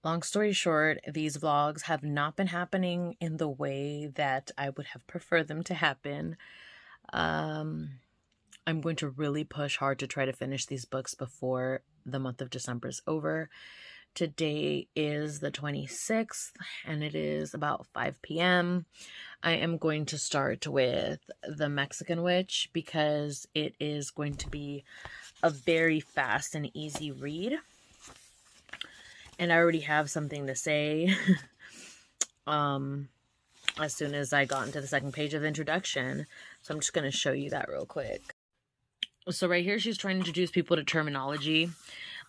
Long story short, these vlogs have not been happening in the way that I would have preferred them to happen. I'm going to really push hard to try to finish these books before the month of December is over. Today is the 26th and it is about 5 p.m. I am going to start with The Mexican Witch because it is going to be a very fast and easy read. And I already have something to say as soon as I got into the second page of the introduction. So I'm just going to show you that real quick. So right here, she's trying to introduce people to terminology.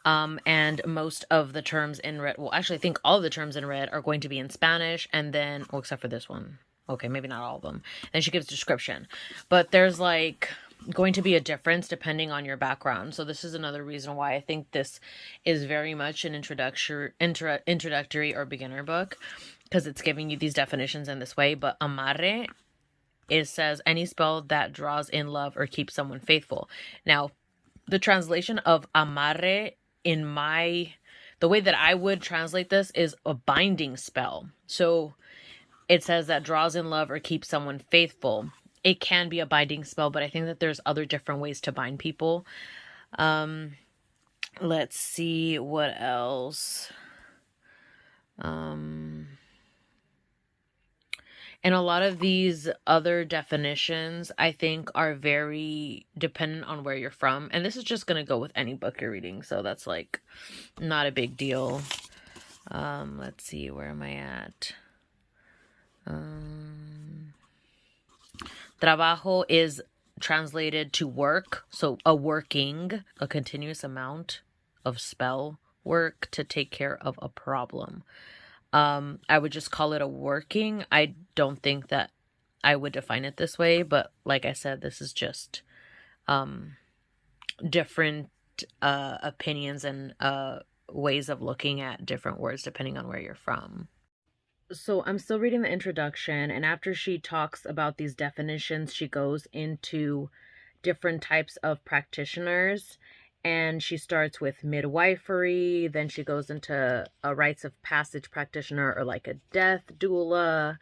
And most of the terms in red, well, actually, I think all of the terms in red are going to be in Spanish. And then, well, except for this one. Okay, maybe not all of them. And she gives a description. But there's like going to be a difference depending on your background. So this is another reason why I think this is very much an introductory or beginner book, because it's giving you these definitions in this way. But amarre, it says any spell that draws in love or keeps someone faithful. Now, the translation of amarre in the way that I would translate this is a binding spell. So it says that draws in love or keeps someone faithful. It can be a binding spell, but I think that there's other different ways to bind people. Let's see what else. And a lot of these other definitions, I think, are very dependent on where you're from. And this is just going to go with any book you're reading. So that's like not a big deal. Let's see, where am I at? Trabajo is translated to work. So a continuous amount of spell work to take care of a problem. I would just call it a working. I don't think that I would define it this way, but like I said, this is just different opinions and ways of looking at different words depending on where you're from. So I'm still reading the introduction, and after she talks about these definitions, she goes into different types of practitioners. And she starts with midwifery, then she goes into a rites of passage practitioner, or like a death doula.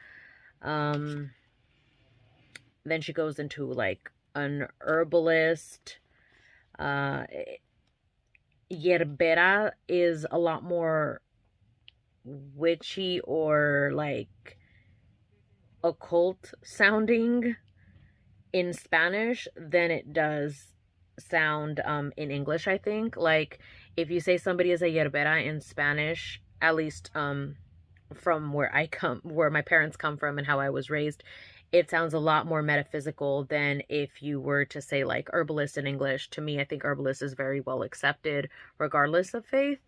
Then she goes into like an herbalist. Yerbera is a lot more witchy or like occult sounding in Spanish than it does sound in English. I think, like, if you say somebody is a yerbera in Spanish, at least from where my parents come from and how I was raised, it sounds a lot more metaphysical than if you were to say like herbalist in English. To me, I think herbalist is very well accepted regardless of faith.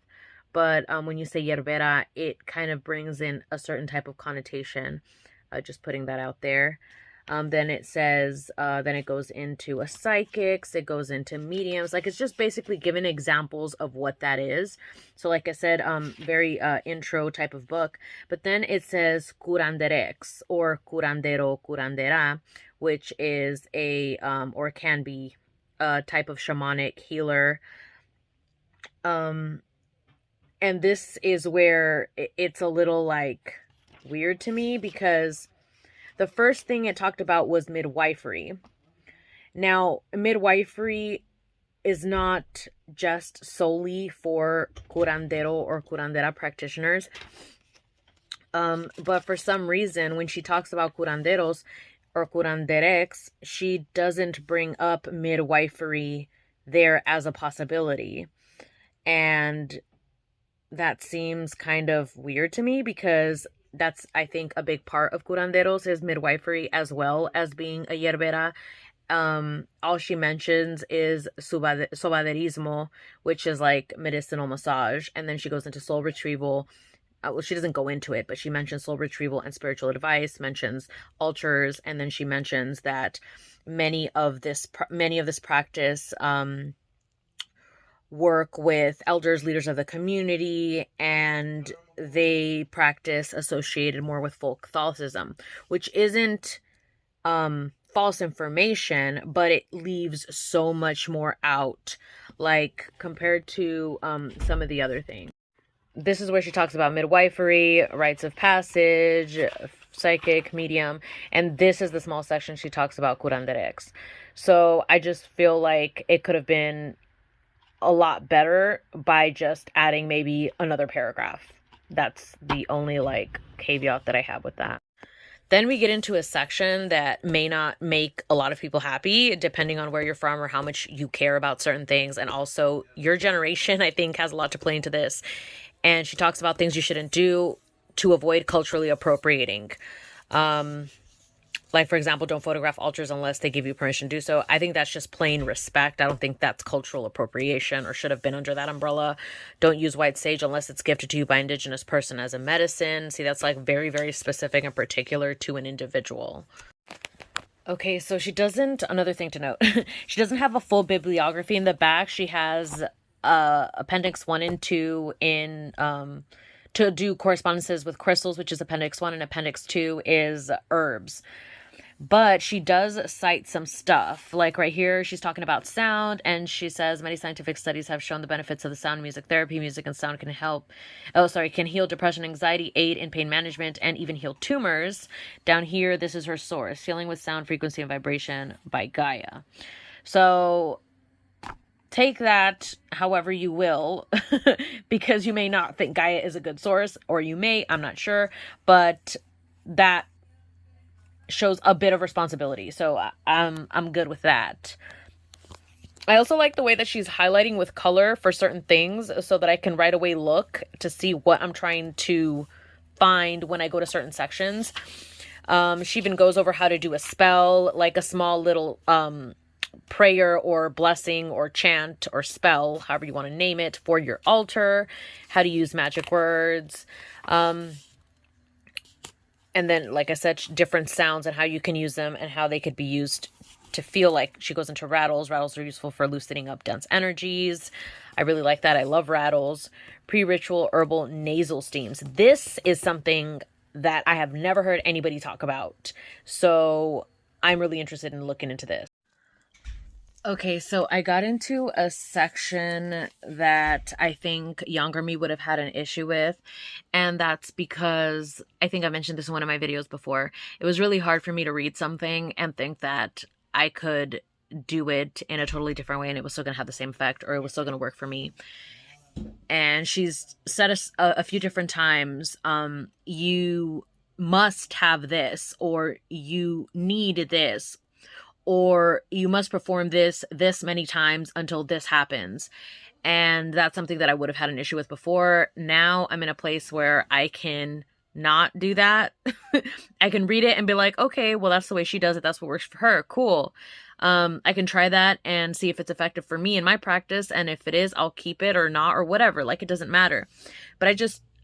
But when you say yerbera, it kind of brings in a certain type of connotation. Just putting that out there. Then it says, then it goes into a psychics, it goes into mediums. Like, it's just basically giving examples of what that is. So like I said, very intro type of book. But then it says curanderex or curandero, curandera, which is a, or can be a type of shamanic healer. And this is where it's a little like weird to me, because the first thing it talked about was midwifery. Now, midwifery is not just solely for curandero or curandera practitioners. But for some reason, when she talks about curanderos or curanderex, she doesn't bring up midwifery there as a possibility. And that seems kind of weird to me, because that's, I think, a big part of curanderos is midwifery as well as being a yerbera. All she mentions is sobaderismo, which is like medicinal massage. And then she goes into soul retrieval. Well, she doesn't go into it, but she mentions soul retrieval and spiritual advice, mentions altars. And then she mentions that many of this practice, work with elders, leaders of the community, and they practice associated more with folk Catholicism, which isn't false information, but it leaves so much more out, like compared to some of the other things. this is where she talks about midwifery, rites of passage, psychic, medium, and this is the small section she talks about curanderex. So I just feel like it could have been a lot better by just adding maybe another paragraph. That's the only like caveat that I have with that. Then we get into a section that may not make a lot of people happy, depending on where you're from or how much you care about certain things. And also, your generation, I think, has a lot to play into this. And she talks about things you shouldn't do to avoid culturally appropriating. Like, for example, don't photograph altars unless they give you permission to do so. I think that's just plain respect. I don't think that's cultural appropriation or should have been under that umbrella. Don't use white sage unless it's gifted to you by an indigenous person as a medicine. See, that's like very, very specific and particular to an individual. Okay, so she doesn't, another thing to note, she doesn't have a full bibliography in the back. She has Appendix 1 and 2 in, to do correspondences with crystals, which is Appendix 1, and Appendix 2 is herbs. But she does cite some stuff. Like right here, she's talking about sound, and she says many scientific studies have shown the benefits of the sound music therapy. Music and sound can heal depression, anxiety, aid in pain management, and even heal tumors. Down here, this is her source, Healing with Sound, Frequency, and Vibration by Gaia. So take that however you will, because you may not think Gaia is a good source, or you may, I'm not sure, but that shows a bit of responsibility. So I'm good with that. I also like the way that she's highlighting with color for certain things so that I can right away look to see what I'm trying to find when I go to certain sections. She even goes over how to do a spell, like a small little prayer or blessing or chant or spell, however you want to name it, for your altar, how to use magic words. And then, like I said, different sounds and how you can use them and how they could be used to feel like. She goes into rattles. Rattles are useful for loosening up dense energies. I really like that. I love rattles. Pre-ritual herbal nasal steams. This is something that I have never heard anybody talk about. So I'm really interested in looking into this. Okay, so I got into a section that I think younger me would have had an issue with, and that's because, I think I mentioned this in one of my videos before, it was really hard for me to read something and think that I could do it in a totally different way and it was still going to have the same effect, or it was still going to work for me. And she's said a few different times, you must have this, or you need this, or you must perform this many times until this happens. And that's something that I would have had an issue with before. Now I'm in a place where I can not do that. I can read it and be like, okay, well, that's the way she does it. That's what works for her. Cool. I can try that and see if it's effective for me in my practice. And if it is, I'll keep it or not, or whatever. Like, it doesn't matter. But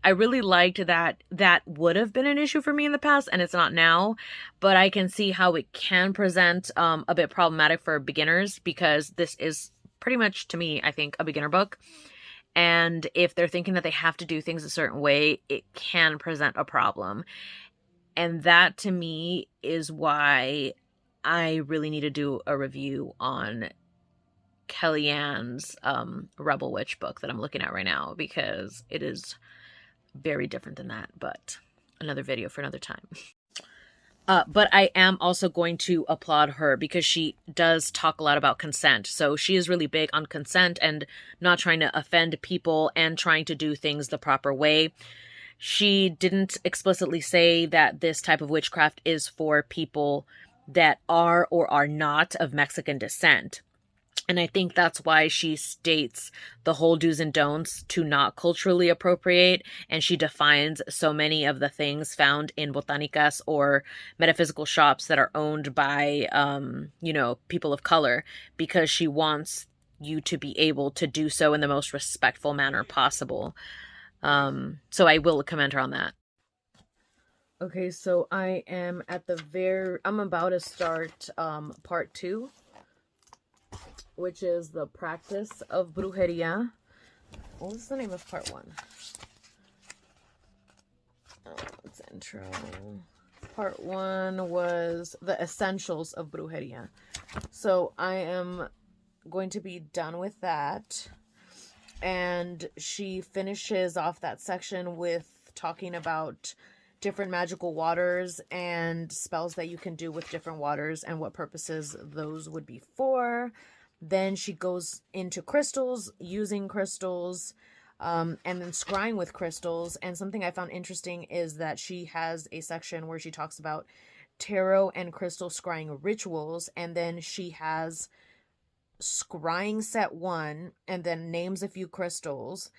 I really liked that would have been an issue for me in the past, and it's not now, but I can see how it can present a bit problematic for beginners, because this is pretty much, to me, I think, a beginner book. And if they're thinking that they have to do things a certain way, it can present a problem. And that, to me, is why I really need to do a review on Kellyanne's Rebel Witch book that I'm looking at right now, because it is very different than that, but another video for another time. But I am also going to applaud her, because she does talk a lot about consent. So she is really big on consent and not trying to offend people and trying to do things the proper way. She didn't explicitly say that this type of witchcraft is for people that are or are not of Mexican descent. And I think that's why she states the whole do's and don'ts to not culturally appropriate. And she defines so many of the things found in botanicas or metaphysical shops that are owned by, people of color, because she wants you to be able to do so in the most respectful manner possible. So I will commend her on that. Okay, so I am I'm about to start part 2. Which is the practice of brujeria. What was the name of part 1? It's intro. Part 1 was the essentials of brujeria. So I am going to be done with that. And she finishes off that section with talking about different magical waters and spells that you can do with different waters and what purposes those would be for. Then she goes into crystals, using crystals, and then scrying with crystals. And something I found interesting is that she has a section where she talks about tarot and crystal scrying rituals, and then she has scrying set 1 and then names a few crystals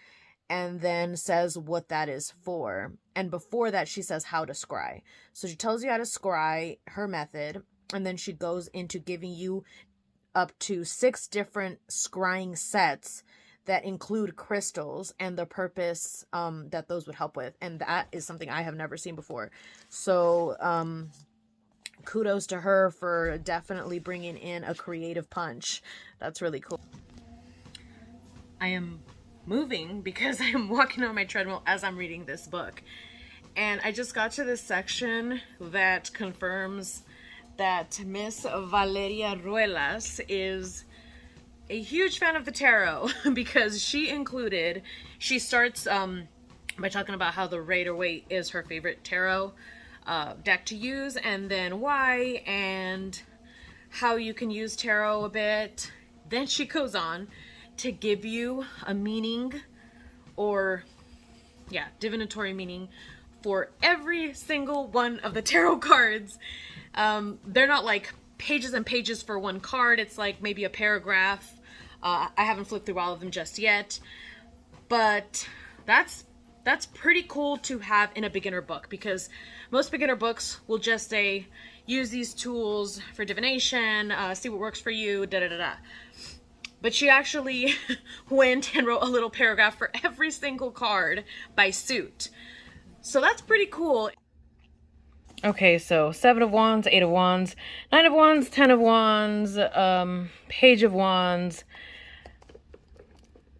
and then says what that is for. And before that, she says how to scry. So she tells you how to scry, her method, and then she goes into giving you up to 6 different scrying sets that include crystals and the purpose that those would help with. And that is something I have never seen before. So kudos to her for definitely bringing in a creative punch. That's really cool. I am moving because I am walking on my treadmill as I'm reading this book. And I just got to this section that confirms that Miss Valeria Ruelas is a huge fan of the tarot because she starts by talking about how the Rider-Waite is her favorite tarot deck to use, and then why, and how you can use tarot a bit. Then she goes on to give you a meaning, or divinatory meaning for every single one of the tarot cards. They're not like pages and pages for one card. It's like maybe a paragraph. I haven't flipped through all of them just yet, but that's pretty cool to have in a beginner book, because most beginner books will just say, use these tools for divination, see what works for you, da-da-da-da. But she actually went and wrote a little paragraph for every single card by suit. So that's pretty cool. Okay, so 7 of Wands, 8 of Wands, 9 of Wands, 10 of Wands, Page of Wands,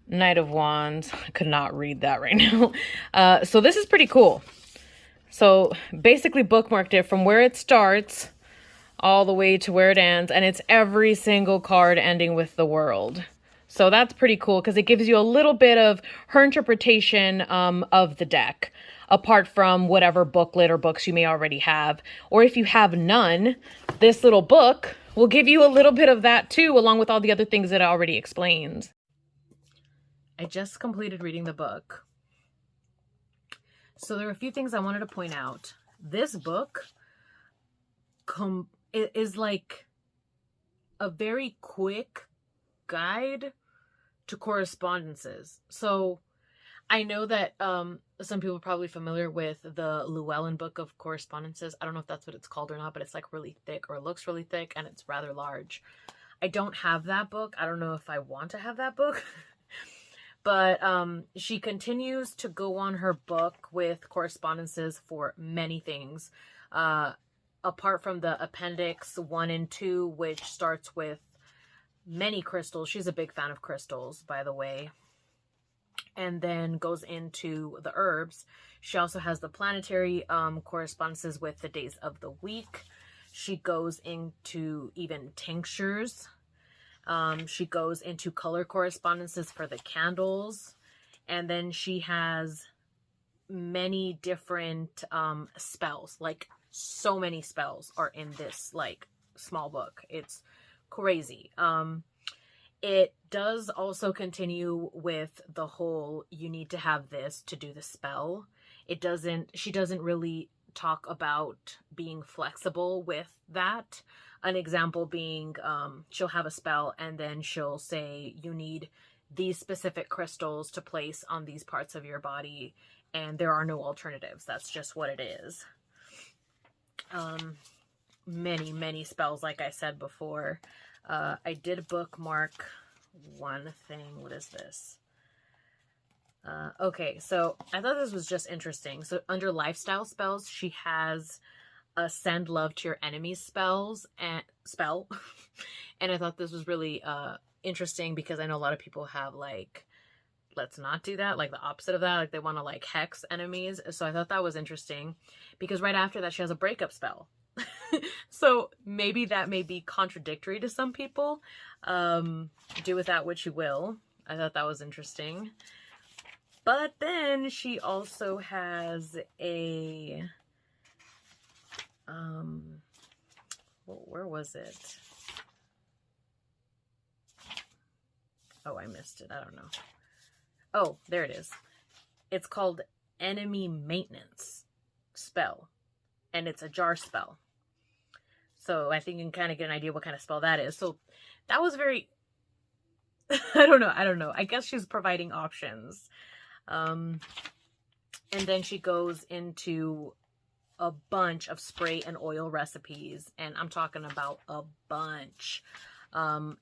Knight of Wands. I could not read that right now. So this is pretty cool. So basically bookmarked it from where it starts all the way to where it ends, and it's every single card ending with the world. So that's pretty cool because it gives you a little bit of her interpretation of the deck, apart from whatever booklet or books you may already have. Or if you have none, this little book will give you a little bit of that too, along with all the other things that it already explains. I just completed reading the book. So there are a few things I wanted to point out. This book is like a very quick guide to correspondences. So I know that some people are probably familiar with the Llewellyn book of correspondences. I don't know if that's what it's called or not, but it's like really thick, or it looks really thick, and it's rather large. I don't have that book. I don't know if I want to have that book. But she continues to go on her book with correspondences for many things. Apart from the appendix 1 and 2, which starts with many crystals. She's a big fan of crystals, by the way. And then goes into the herbs. She also has the planetary correspondences with the days of the week. She goes into even tinctures. She goes into color correspondences for the candles. And then she has many different spells. Like, so many spells are in this like small book. It's crazy. It does also continue with the whole, you need to have this to do the spell. She doesn't really talk about being flexible with that. An example being, she'll have a spell and then she'll say, you need these specific crystals to place on these parts of your body, and there are no alternatives. That's just what it is. Many spells, like I said before. I did bookmark one thing. What is this? Okay, so I thought this was just interesting. So under lifestyle spells, she has a send love to your enemies spell. And I thought this was really interesting because I know a lot of people have like, let's not do that, like the opposite of that, like they want to like hex enemies. So I thought that was interesting because right after that she has a breakup spell. So maybe that may be contradictory to some people. Do with that what you will. I thought that was interesting. But then she also has a, where was it? Oh, I missed it. I don't know. Oh, there it is. It's called Enemy Maintenance Spell, and it's a jar spell. So I think you can kind of get an idea what kind of spell that is. So that was very, I don't know. I guess she's providing options. And then she goes into a bunch of spray and oil recipes, and I'm talking about a bunch.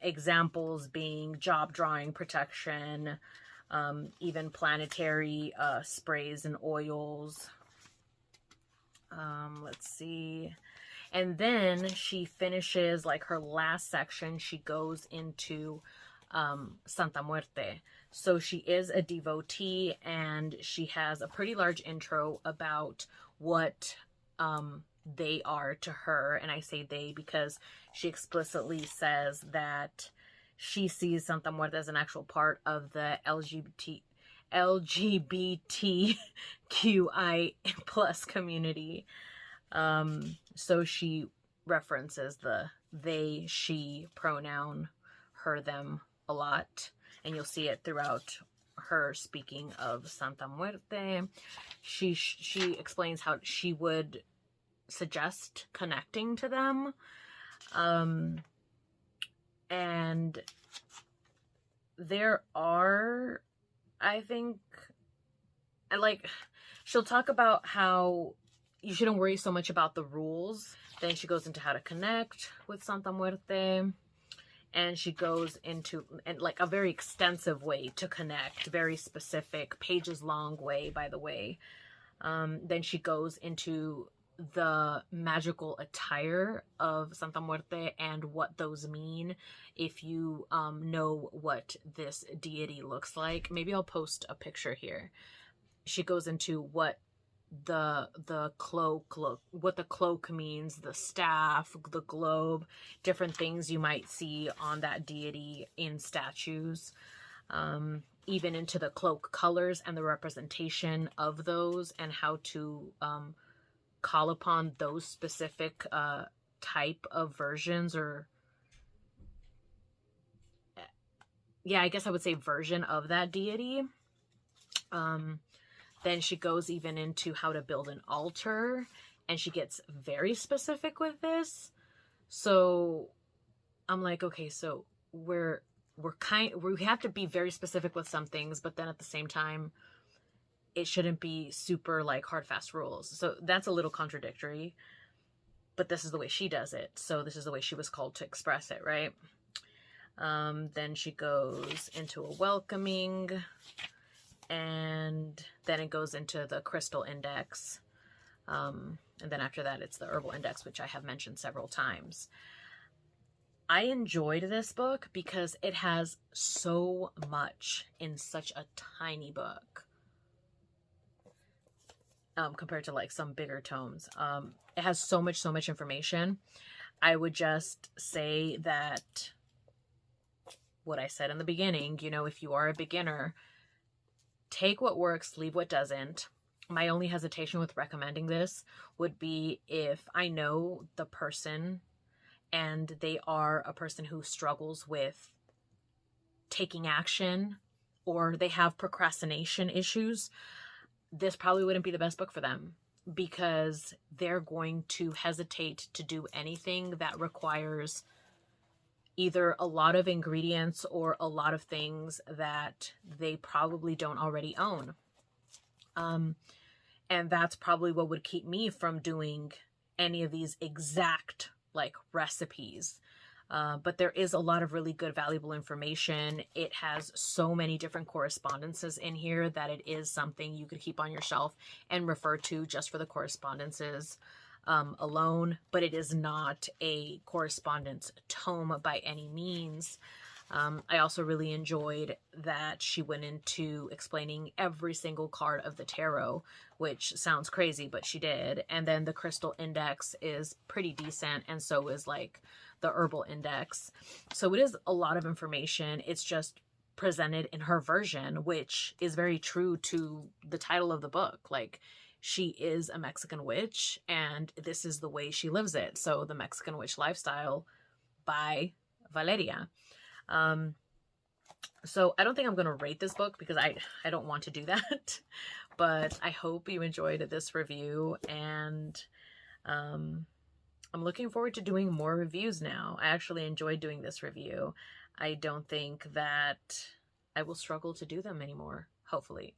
Examples being job drawing protection, even planetary sprays and oils. Let's see. And then she finishes, like, her last section, she goes into Santa Muerte. So she is a devotee, and she has a pretty large intro about what they are to her. And I say they because she explicitly says that she sees Santa Muerte as an actual part of the LGBTQI plus community. So she references the they, she pronoun, her, them a lot. And you'll see it throughout her speaking of Santa Muerte. She explains how she would suggest connecting to them. And there are, I think, she'll talk about how you shouldn't worry so much about the rules. Then she goes into how to connect with Santa Muerte. And she goes into like a very extensive way to connect, very specific, pages long way, by the way. Then she goes into the magical attire of Santa Muerte and what those mean if you know what this deity looks like. Maybe I'll post a picture here. She goes into what the cloak what the cloak means, the staff, the globe, different things you might see on that deity in statues, even into the cloak colors and the representation of those, and how to call upon those specific type of versions, or yeah, I guess I would say version of that deity. Then she goes even into how to build an altar, and she gets very specific with this. So I'm like, okay, so we have to be very specific with some things, but then at the same time, it shouldn't be super like hard, fast rules. So that's a little contradictory, but this is the way she does it. So this is the way she was called to express it, right? Then she goes into a welcoming, and then it goes into the crystal index. And then after that, it's the herbal index, which I have mentioned several times. I enjoyed this book because it has so much in such a tiny book. Compared to like some bigger tomes. It has so much information. I would just say that what I said in the beginning, you know, if you are a beginner, take what works, leave what doesn't. My only hesitation with recommending this would be if I know the person and they are a person who struggles with taking action, or they have procrastination issues. This probably wouldn't be the best book for them, because they're going to hesitate to do anything that requires either a lot of ingredients or a lot of things that they probably don't already own. And that's probably what would keep me from doing any of these exact like recipes. But there is a lot of really good, valuable information. It has so many different correspondences in here that it is something you could keep on your shelf and refer to just for the correspondences alone. But it is not a correspondence tome by any means. I also really enjoyed that she went into explaining every single card of the tarot, which sounds crazy, but she did. And then the crystal index is pretty decent, and so is like the herbal index. So it is a lot of information. It's just presented in her version, which is very true to the title of the book. Like, she is a Mexican witch, and this is the way she lives it. So the Mexican Witch Lifestyle by Valeria. So I don't think I'm going to rate this book because I don't want to do that, but I hope you enjoyed this review, and I'm looking forward to doing more reviews now. I actually enjoyed doing this review. I don't think that I will struggle to do them anymore, hopefully.